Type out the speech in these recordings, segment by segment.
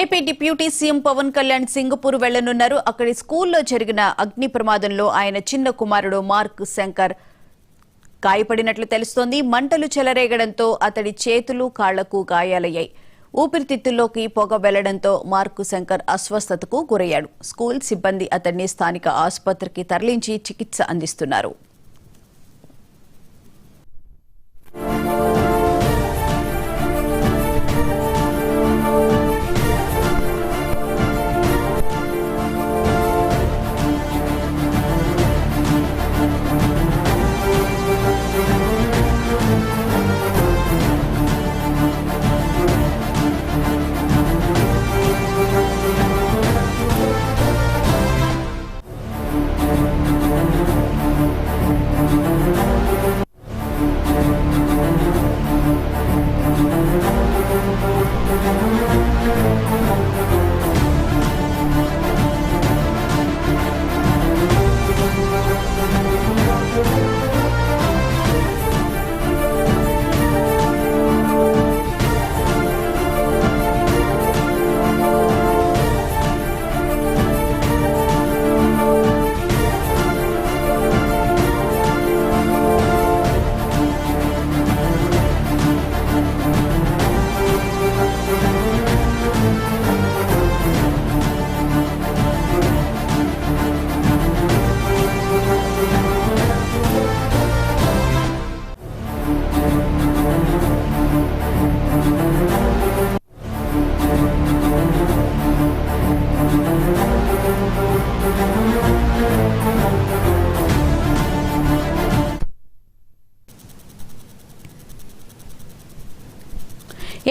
AP deputy CM Pawan Kalyan Singapore వెళ్లనున్నారు. అక్కడి స్కూల్లో జరిగిన అగ్ని ప్రమాదంలో ఆయన చిన్న కుమారుడు మార్క్ శంకర్ గాయపడినట్లు తెలుస్తోంది. మంటలు చెలరేగడంతో అతడి చేతులు కాళ్లకు గాయాలయ్యాయి. ఊపిరితిత్తుల్లోకి పొగ వెళ్లడంతో మార్క్ శంకర్ అస్వస్థతకు గురయ్యాడు. స్కూల్ సిబ్బంది అతన్ని స్థానిక ఆసుపత్రికి తరలించి చికిత్స అందిస్తున్నారు.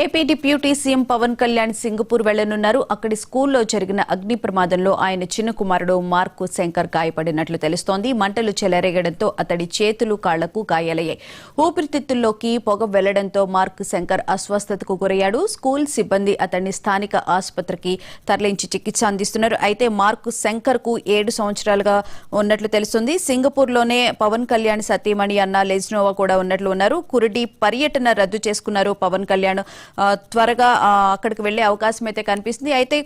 AP deputy CM Pawan Kalyan Singapore వెళ్లనున్నారు. అక్కడి స్కూల్లో జరిగిన అగ్ని ప్రమాదంలో ఆయన చిన్న కుమారుడు మార్క్ శంకర్ గాయపడినట్లు తెలుస్తోంది. మంటలు చెలరేగడంతో అతడి చేతులు కాళ్లకు గాయాలయ్యాయి. ఊపిరితిత్తుల్లోకి పొగ వెళ్లడంతో మార్క్ శంకర్ అస్వస్థతకు గురయ్యాడు. స్కూల్ సిబ్బంది అతన్ని స్థానిక ఆసుపత్రికి తరలించి చికిత్స అందిస్తున్నారు. అయితే మార్క్ శంకర్ కు 7 సంవత్సరాలుగా ఉన్నట్లు తెలుస్తుంది. సింగపూర్లోనే పవన్ కళ్యాణ్ సతీమణి అన్న లెజ్నోవా కూడా ఉన్నట్లు ఉన్నారు. కురిడి పర్యటన రద్దు చేసుకున్నారు పవన్ కళ్యాణ్. త్వరగా అక్కడికి వెళ్లే అవకాశం అయితే కనిపిస్తుంది. అయితే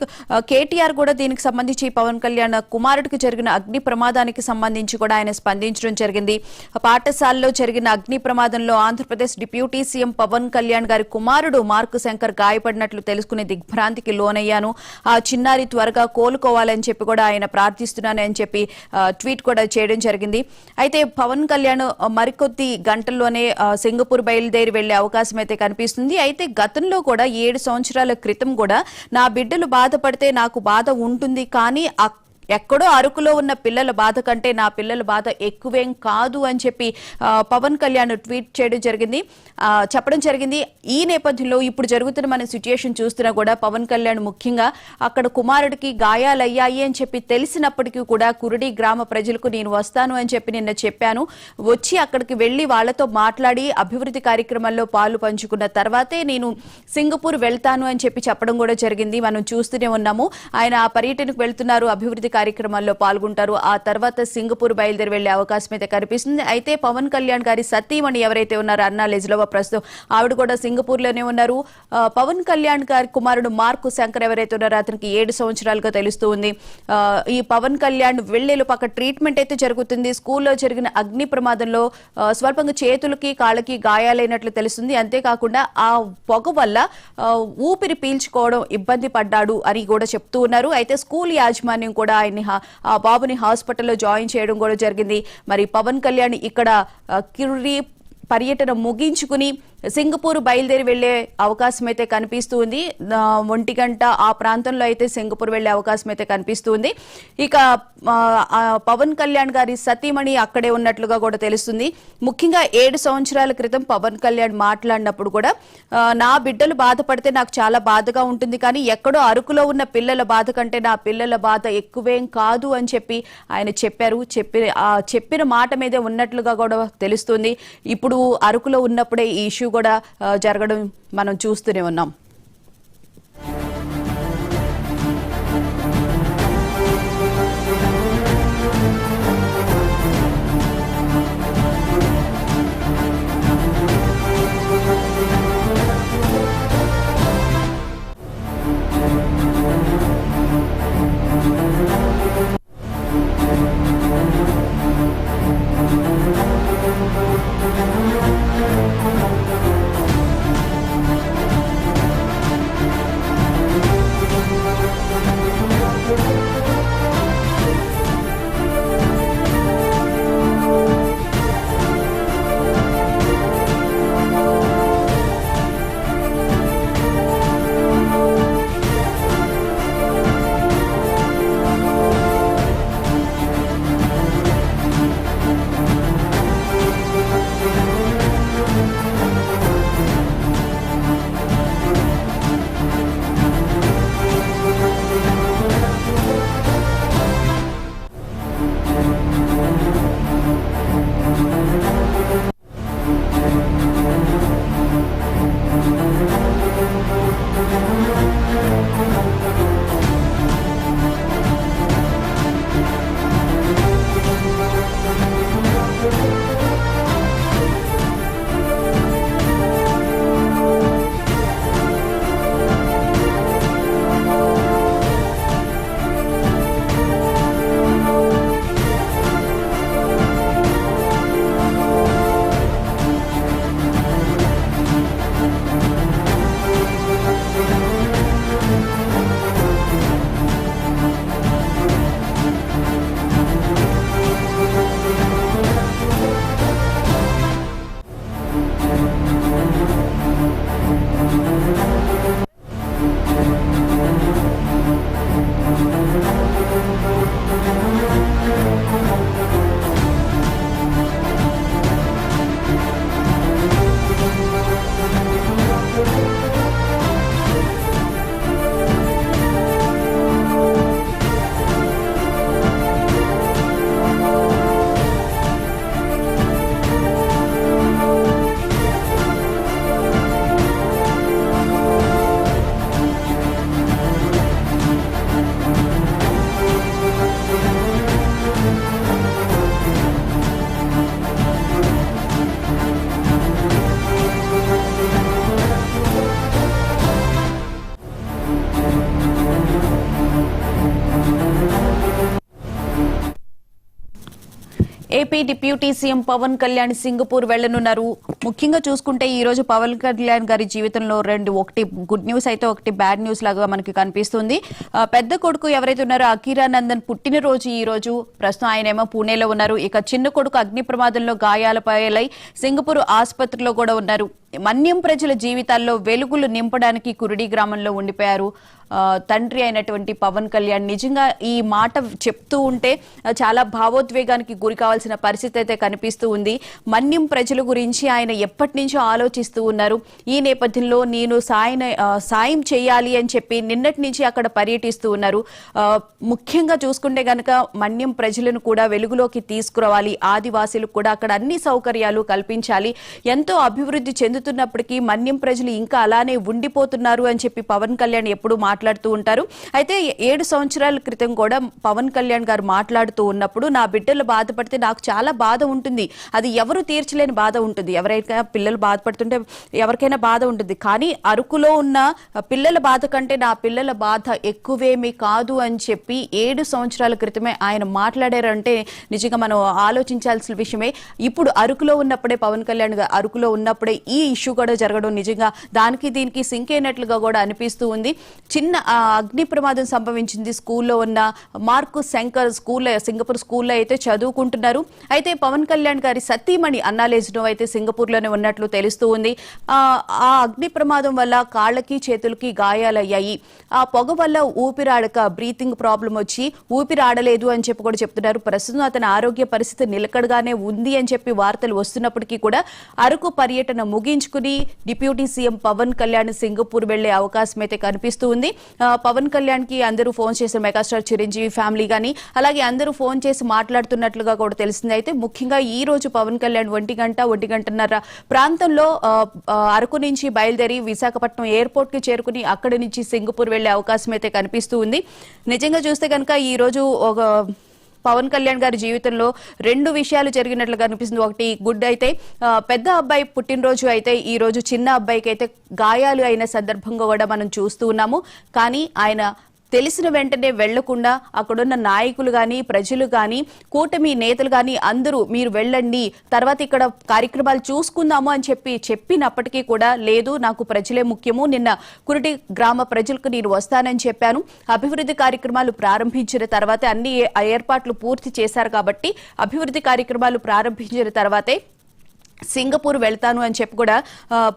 కేటీఆర్ కూడా దీనికి సంబంధించి పవన్ కళ్యాణ్ కుమారుడికి జరిగిన అగ్ని ప్రమాదానికి సంబంధించి కూడా ఆయన స్పందించడం జరిగింది. పాఠశాలలో జరిగిన అగ్ని ప్రమాదంలో ఆంధ్రప్రదేశ్ డిప్యూటీ సీఎం పవన్ కళ్యాణ్ గారి కుమారుడు మార్క్ శంకర్ గాయపడినట్లు తెలుసుకుని దిగ్భ్రాంతికి లోనయ్యాను. ఆ చిన్నారి త్వరగా కోలుకోవాలని చెప్పి కూడా ఆయన ప్రార్థిస్తున్నానని చెప్పి ట్వీట్ కూడా చేయడం జరిగింది. అయితే పవన్ కళ్యాణ్ మరికొద్ది గంటల్లోనే సింగపూర్ బయలుదేరి వెళ్లే అవకాశం అయితే కనిపిస్తుంది. అయితే గతంలో కూడా 7 సంవత్సరాల క్రితం కూడా నా బిడ్డలు బాధపడితే నాకు బాధ ఉంటుంది, కానీ ఎక్కడో అరకులో ఉన్న పిల్లల బాధ కంటే నా పిల్లల బాధ ఎక్కువేం కాదు అని చెప్పి పవన్ కళ్యాణ్ ట్వీట్ చేయడం జరిగింది, చెప్పడం జరిగింది. ఈ నేపథ్యంలో ఇప్పుడు జరుగుతున్న మన సిచ్యుయేషన్ చూస్తున్నా కూడా పవన్ కళ్యాణ్ ముఖ్యంగా అక్కడ కుమారుడికి గాయాలయ్యాయి అని చెప్పి తెలిసినప్పటికీ కూడా కురిడి గ్రామ ప్రజలకు నేను వస్తాను అని చెప్పి నిన్న చెప్పాను. వచ్చి అక్కడికి వెళ్లి వాళ్లతో మాట్లాడి అభివృద్ధి కార్యక్రమాల్లో పాలు పంచుకున్న తర్వాతే నేను సింగపూర్ వెళ్తాను అని చెప్పి చెప్పడం కూడా జరిగింది. మనం చూస్తూనే ఉన్నాము. ఆయన ఆ పర్యటనకు వెళ్తున్నారు, అభివృద్ధి కార్యక్రమాల్లో పాల్గొంటారు. ఆ తర్వాత సింగపూర్ బయలుదేరి వెళ్లే అవకాశం అయితే కనిపిస్తుంది. అయితే పవన్ కళ్యాణ్ గారి సతీమణి ఎవరైతే ఉన్నారో అన్నా లెజ్లోవా, ప్రస్తుతం ఆవిడ కూడా సింగపూర్ లోనే ఉన్నారు. పవన్ కళ్యాణ్ గారి కుమారుడు మార్క్ శంకర్ ఎవరైతే ఉన్నారో అతనికి 7 సంవత్సరాలుగా తెలుస్తూ ఉంది. ఈ పవన్ కళ్యాణ్ వెళ్లేలోపు అక్కడ ట్రీట్మెంట్ అయితే జరుగుతుంది. స్కూల్లో జరిగిన అగ్ని ప్రమాదంలో స్వల్పంగా చేతులకి కాళ్ళకి గాయాలైనట్లు తెలుస్తుంది. అంతేకాకుండా ఆ పొగ వల్ల ఊపిరి పీల్చుకోవడం ఇబ్బంది పడ్డాడు అని కూడా చెప్తూ ఉన్నారు. అయితే స్కూల్ యాజమాన్యం కూడా ఆ బాబుని హాస్పిటల్లో జాయిన్ చేయడం కూడా జరిగింది. మరి పవన్ కళ్యాణ్ ఇక్కడ కిర్రీ పర్యటన ముగించుకుని సింగపూర్ బయలుదేరి వెళ్లే అవకాశం అయితే కనిపిస్తూ ఉంది. 1 గంట ఆ ప్రాంతంలో అయితే సింగపూర్ వెళ్లే అవకాశం అయితే కనిపిస్తూ ఉంది. ఇక పవన్ కళ్యాణ్ గారి సతీమణి అక్కడే ఉన్నట్లుగా కూడా తెలుస్తుంది. ముఖ్యంగా 7 సంవత్సరాల క్రితం పవన్ కళ్యాణ్ మాట్లాడినప్పుడు కూడా నా బిడ్డలు బాధపడితే నాకు చాలా బాధగా ఉంటుంది, కానీ ఎక్కడో అరకులో ఉన్న పిల్లల బాధ కంటే నా పిల్లల బాధ ఎక్కువేం కాదు అని చెప్పి ఆయన చెప్పారు. చెప్పిన మాట మీదే ఉన్నట్లుగా కూడా తెలుస్తుంది. ఇప్పుడు అరకులో ఉన్నప్పుడే ఈ ఇష్యూ కూడా జరగడం మనం చూస్తూనే ఉన్నాం. AP deputy CM Pawan Kalyan Singapore వెళ్లనున్నారు. ముఖ్యంగా చూసుకుంటే ఈ రోజు పవన్ కళ్యాణ్ గారి జీవితంలో ఒకటి గుడ్ న్యూస్ అయితే ఒకటి బ్యాడ్ న్యూస్ లాగా మనకి కనిపిస్తుంది. పెద్ద కొడుకు ఎవరైతే ఉన్నారో అకీరానందన్ పుట్టినరోజు ఈ రోజు. ప్రస్తుతం ఆయనేమో పూణేలో ఉన్నారు. ఇక చిన్న కొడుకు అగ్ని ప్రమాదంలో గాయాల పాలై సింగపూర్ ఆసుపత్రిలో కూడా ఉన్నారు. మన్యం ప్రజల జీవితాల్లో వెలుగులు నింపడానికి కురిడి గ్రామంలో ఉండిపోయారు తండ్రి అయినటువంటి పవన్ కళ్యాణ్. నిజంగా ఈ మాట చెప్తూ ఉంటే చాలా భావోద్వేగానికి గురి కావాల్సిన పరిస్థితి అయితే కనిపిస్తూ ఉంది. మన్యం ప్రజల గురించి ఆయన ఎప్పటి నుంచో ఆలోచిస్తూ ఉన్నారు. ఈ నేపథ్యంలో నేను సాయం చేయాలి అని చెప్పి నిన్నటి నుంచి అక్కడ పర్యటిస్తూ ఉన్నారు. ముఖ్యంగా చూసుకుంటే గనక మన్యం ప్రజలను కూడా వెలుగులోకి తీసుకురావాలి, ఆదివాసీలకు కూడా అక్కడ అన్ని సౌకర్యాలు కల్పించాలి. ఎంతో అభివృద్ధి చెందుతున్నప్పటికీ మన్యం ప్రజలు ఇంకా అలానే ఉండిపోతున్నారు అని చెప్పి పవన్ కళ్యాణ్ ఎప్పుడు మాట్లాడుతూ ఉంటారు. అయితే 7 సంవత్సరాల క్రితం కూడా పవన్ కళ్యాణ్ గారు మాట్లాడుతూ ఉన్నప్పుడు నా బిడ్డలు బాధపడితే నాకు చాలా బాధ ఉంటుంది, అది ఎవరు తీర్చలేని బాధ ఉంటుంది. ఎవరైనా పిల్లలు బాధపడుతుంటే ఎవరికైనా బాధ ఉంటుంది, కానీ అరకులో ఉన్న పిల్లల బాధ కంటే నా పిల్లల బాధ ఎక్కువేమీ కాదు అని చెప్పి 7 సంవత్సరాల క్రితమే ఆయన మాట్లాడారంటే నిజంగా మనం ఆలోచించాల్సిన విషయమే. ఇప్పుడు అరకులో ఉన్నప్పుడే పవన్ కళ్యాణ్ గారు అరకులో ఉన్నప్పుడే ఈ ఇష్యూ కూడా జరగడం నిజంగా దానికి దీనికి సింక్ అయినట్లుగా కూడా అనిపిస్తూ ఉంది. చిన్న అగ్ని ప్రమాదం సంభవించింది. స్కూల్లో ఉన్న మార్కు శంకర్ సింగపూర్ స్కూల్లో అయితే చదువుకుంటున్నారు. అయితే పవన్ కళ్యాణ్ గారి సతీమణి అన్నాలేజ్నో అయితే సింగపూర్ లోనే ఉన్నట్లు తెలుస్తూ ఉంది. ఆ అగ్ని ప్రమాదం వల్ల కాళ్ళకి చేతులకి గాయాలయ్యాయి. ఆ పొగ వల్ల ఊపిరాడక బ్రీతింగ్ ప్రాబ్లం వచ్చి ఊపిరాడలేదు అని చెప్పి కూడా చెప్తున్నారు. ప్రస్తుతం అతని ఆరోగ్య పరిస్థితి నిలకడగానే ఉంది అని చెప్పి వార్తలు వస్తున్నప్పటికీ కూడా అరకు పర్యటన ముగించుకుని deputy CM Pawan Kalyan Singapore వెళ్లే అవకాశం అయితే కనిపిస్తూ ఉంది. పవన్ కళ్యాణ్ కి అందరూ ఫోన్ చేసిన మెగాస్టార్ చిరంజీవి ఫ్యామిలీ గానీ అలాగే అందరూ ఫోన్ చేసి మాట్లాడుతున్నట్లుగా కూడా తెలిసింది. అయితే ముఖ్యంగా ఈ రోజు పవన్ కళ్యాణ్ 1:30 ప్రాంతంలో అరకు నుంచి బయలుదేరి విశాఖపట్నం ఎయిర్పోర్ట్ కి చేరుకుని అక్కడి నుంచి సింగపూర్ వెళ్లే అవకాశం అయితే కనిపిస్తూ ఉంది. నిజంగా చూస్తే కనుక ఈ రోజు ఒక పవన్ కళ్యాణ్ గారి జీవితంలో 2 విషయాలు జరిగినట్లు కనిపిస్తుంది. ఒకటి గుడ్ అయితే పెద్ద అబ్బాయి పుట్టినరోజు అయితే ఈ రోజు చిన్న అబ్బాయికి అయితే గాయాలు అయిన సందర్భంగా కూడా మనం చూస్తూ ఉన్నాము. కానీ ఆయన తెలిసిన వెంటనే వెళ్లకుండా అక్కడున్న నాయకులు గాని ప్రజలు గాని కూటమి నేతలు గాని అందరూ మీరు వెళ్ళండి, తర్వాత ఇక్కడ కార్యక్రమాలు చూసుకుందాము అని చెప్పినప్పటికీ కూడా లేదు, నాకు ప్రజలే ముఖ్యము, నిన్న కురిటి గ్రామ ప్రజలకు నేను వస్తానని చెప్పాను, అభివృద్ధి కార్యక్రమాలు ప్రారంభించిన తర్వాతే అన్ని ఏర్పాట్లు పూర్తి చేశారు కాబట్టి అభివృద్ధి కార్యక్రమాలు ప్రారంభించిన తర్వాతే సింగపూర్ వెళ్తాను అని చెప్పి కూడా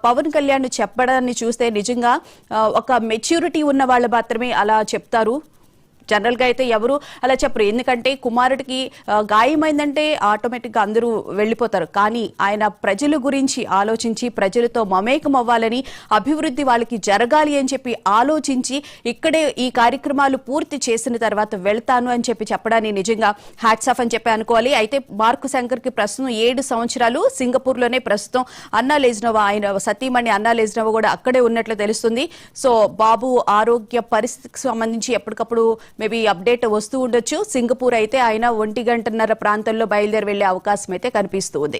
పవన్ కళ్యాణ్ చెప్పడాన్ని చూస్తే నిజంగా ఒక మెచ్యూరిటీ ఉన్న వాళ్ళు మాత్రమే అలా చెప్తారు. జనరల్ గా అయితే ఎవరు అలా చెప్పరు. ఎందుకంటే కుమారుడికి గాయమైందంటే ఆటోమేటిక్ గా అందరూ వెళ్లిపోతారు. కానీ ఆయన ప్రజల గురించి ఆలోచించి ప్రజలతో మమేకం అవ్వాలని, అభివృద్ధి వాళ్ళకి జరగాలి అని చెప్పి ఆలోచించి ఇక్కడే ఈ కార్యక్రమాలు పూర్తి చేసిన తర్వాత వెళ్తాను అని చెప్పి చెప్పడాన్ని నిజంగా హ్యాట్స్ ఆఫ్ అని చెప్పి అనుకోవాలి. అయితే మార్కు శంకర్ కి ప్రస్తుతం 7 సంవత్సరాలు సింగపూర్ లోనే ప్రస్తుతం అన్నాలేజ్నోవా ఆయన సతీమణి అన్నాలేజ్నోవా కూడా అక్కడే ఉన్నట్లు తెలుస్తుంది. సో బాబు ఆరోగ్య పరిస్థితికి సంబంధించి ఎప్పటికప్పుడు మేబీ అప్డేట్ వస్తూ ఉండొచ్చు. సింగపూర్ అయితే ఆయన 1:30 ప్రాంతంలో బయలుదేరి వెళ్లే అవకాశం అయితే కనిపిస్తూ ఉంది.